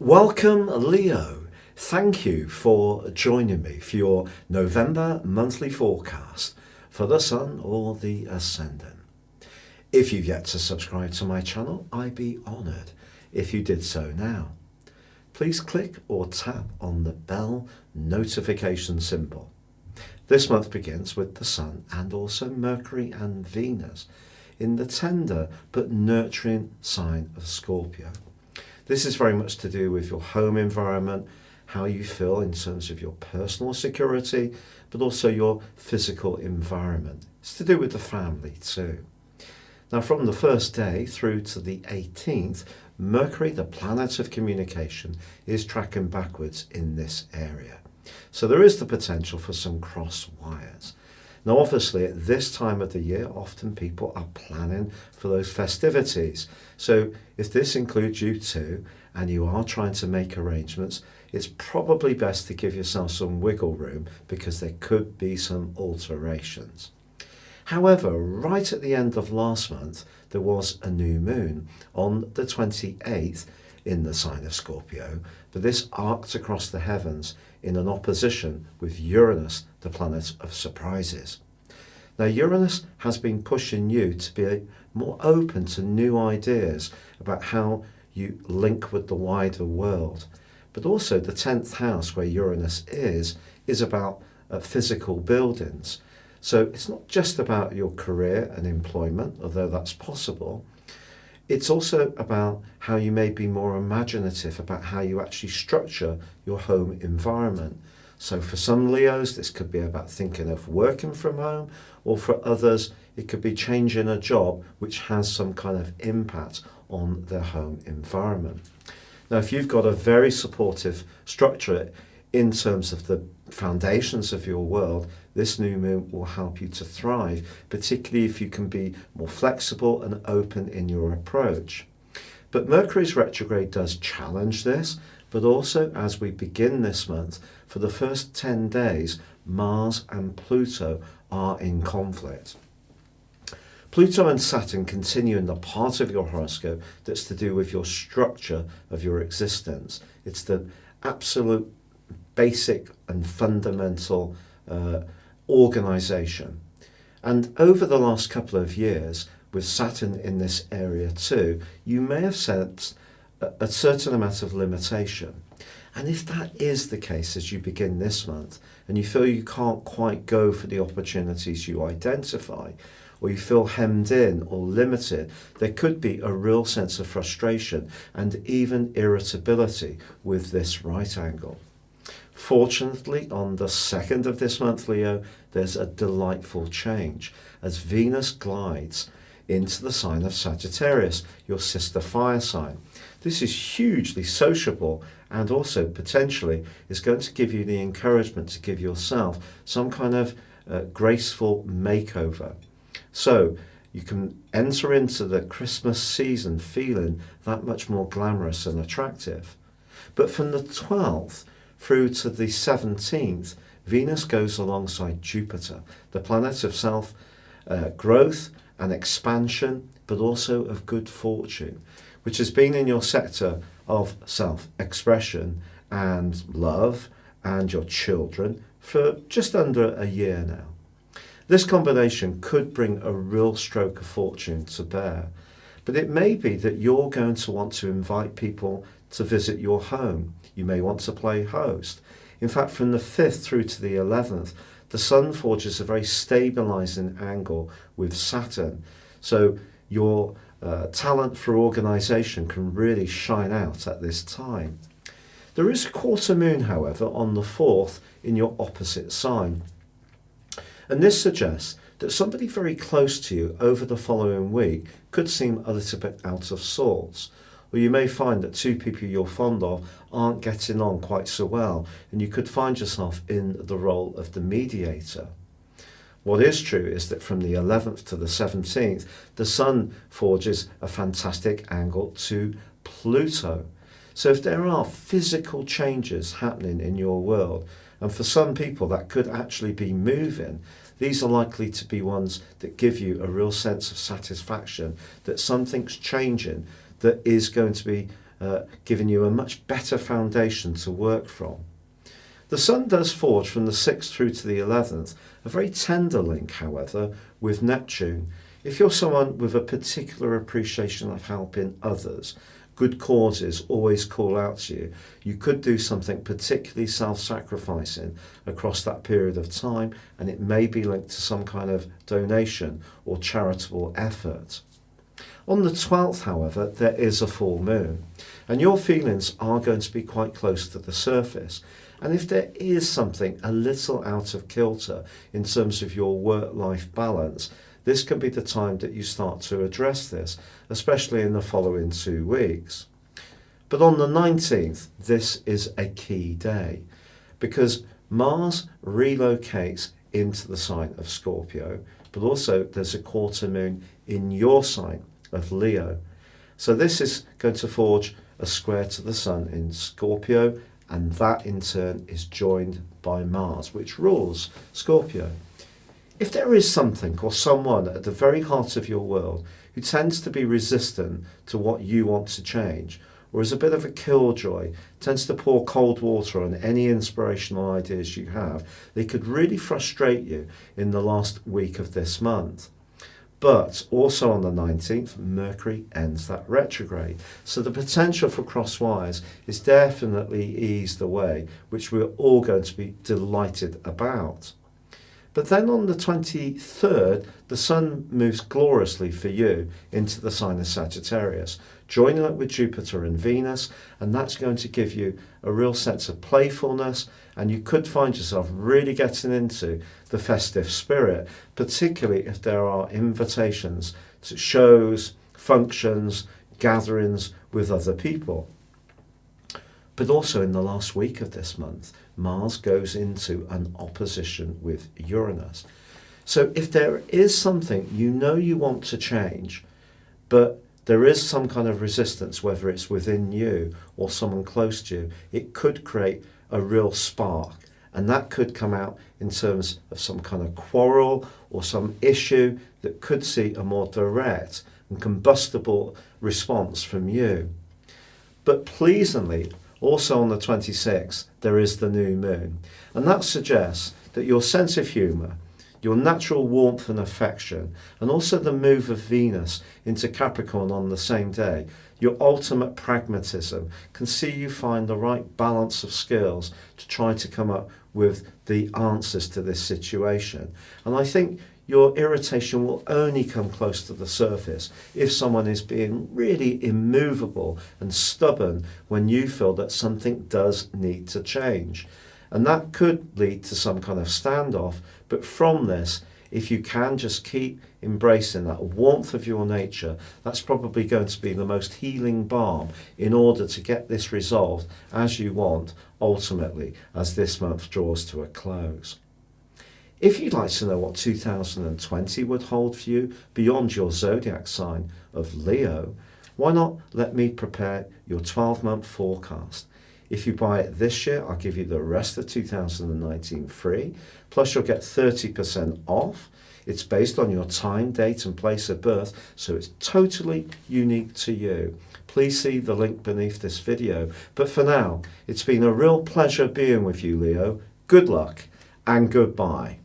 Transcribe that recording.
Welcome, Leo. Thank you for joining me for your November monthly forecast for the Sun or the Ascendant. If you've yet to subscribe to my channel, I'd be honoured if you did so now. Please click or tap on the bell notification symbol. This month begins with the Sun and also Mercury and Venus in the tender but nurturing sign of Scorpio. This is very much to do with your home environment, how you feel in terms of your personal security, but also your physical environment. It's to do with the family too. Now, from the first day through to the 18th, Mercury, the planet of communication, is tracking backwards in this area. So there is the potential for some cross wires. Now, obviously, at this time of the year, often people are planning for those festivities. So if this includes you too, and you are trying to make arrangements, it's probably best to give yourself some wiggle room because there could be some alterations. However, right at the end of last month, there was a new moon on the 28th in the sign of Scorpio, but this arced across the heavens in an opposition with Uranus, the planet of surprises. Now, Uranus has been pushing you to be more open to new ideas about how you link with the wider world. But also the 10th house where Uranus is about physical buildings. So it's not just about your career and employment, although that's possible. It's also about how you may be more imaginative about how you actually structure your home environment. So for some Leos, this could be about thinking of working from home, or for others, it could be changing a job which has some kind of impact on their home environment. Now, if you've got a very supportive structure in terms of the foundations of your world, this new moon will help you to thrive, particularly if you can be more flexible and open in your approach. But Mercury's retrograde does challenge this, but also as we begin this month, for the first 10 days, Mars and Pluto are in conflict. Pluto and Saturn continue in the part of your horoscope that's to do with your structure of your existence. It's the absolute basic and fundamental organisation. And over the last couple of years, with Saturn in this area too, you may have sensed a certain amount of limitation. And if that is the case as you begin this month, and you feel you can't quite go for the opportunities you identify, or you feel hemmed in or limited, there could be a real sense of frustration and even irritability with this right angle. Fortunately, on the 2nd of this month, Leo, there's a delightful change as Venus glides into the sign of Sagittarius, your sister fire sign. This is hugely sociable and also potentially is going to give you the encouragement to give yourself some kind of graceful makeover. So you can enter into the Christmas season feeling that much more glamorous and attractive. But from the 12th through to the 17th, Venus goes alongside Jupiter, the planet of self-growth and expansion, but also of good fortune, which has been in your sector of self-expression and love and your children for just under a year now. This combination could bring a real stroke of fortune to bear, but it may be that you're going to want to invite people to visit your home. You may want to play host. In fact, from the 5th through to the 11th, the Sun forges a very stabilizing angle with Saturn. So your talent for organisation can really shine out at this time. There is a quarter moon, however, on the 4th in your opposite sign. And this suggests that somebody very close to you over the following week could seem a little bit out of sorts. Or you may find that two people you're fond of aren't getting on quite so well, and you could find yourself in the role of the mediator. What is true is that from the 11th to the 17th, the Sun forges a fantastic angle to Pluto. So if there are physical changes happening in your world, and for some people that could actually be moving, these are likely to be ones that give you a real sense of satisfaction that something's changing that is going to be giving you a much better foundation to work from. The Sun does forge from the 6th through to the 11th, a very tender link, however, with Neptune. If you're someone with a particular appreciation of helping others, good causes always call out to you. You could do something particularly self-sacrificing across that period of time, and it may be linked to some kind of donation or charitable effort. On the 12th, however, there is a full moon, and your feelings are going to be quite close to the surface. And if there is something a little out of kilter in terms of your work-life balance, this can be the time that you start to address this, especially in the following 2 weeks. But on the 19th, this is a key day, because Mars relocates into the sign of Scorpio, but also there's a quarter moon in your sign of Leo. So this is going to forge a square to the Sun in Scorpio, and that in turn is joined by Mars, which rules Scorpio. If there is something or someone at the very heart of your world who tends to be resistant to what you want to change, or is a bit of a killjoy, tends to pour cold water on any inspirational ideas you have, they could really frustrate you in the last week of this month. But also on the 19th, Mercury ends that retrograde. So the potential for cross wires is definitely eased away, which we're all going to be delighted about. But then on the 23rd, the Sun moves gloriously for you into the sign of Sagittarius, joining up with Jupiter and Venus, and that's going to give you a real sense of playfulness, and you could find yourself really getting into the festive spirit, particularly if there are invitations to shows, functions, gatherings with other people. But also in the last week of this month, Mars goes into an opposition with Uranus. So if there is something you want to change, but there is some kind of resistance, whether it's within you or someone close to you, it could create a real spark. And that could come out in terms of some kind of quarrel or some issue that could see a more direct and combustible response from you. But pleasingly, also on the 26th, there is the new moon. And that suggests that your sense of humour, your natural warmth and affection, and also the move of Venus into Capricorn on the same day, your ultimate pragmatism can see you find the right balance of skills to try to come up with the answers to this situation. And I think your irritation will only come close to the surface if someone is being really immovable and stubborn when you feel that something does need to change. And that could lead to some kind of standoff, but from this, if you can just keep embracing that warmth of your nature, that's probably going to be the most healing balm in order to get this resolved as you want, ultimately, as this month draws to a close. If you'd like to know what 2020 would hold for you beyond your zodiac sign of Leo, why not let me prepare your 12-month forecast? If you buy it this year, I'll give you the rest of 2019 free, plus you'll get 30% off. It's based on your time, date and place of birth, so it's totally unique to you. Please see the link beneath this video. But for now, it's been a real pleasure being with you, Leo. Good luck and goodbye.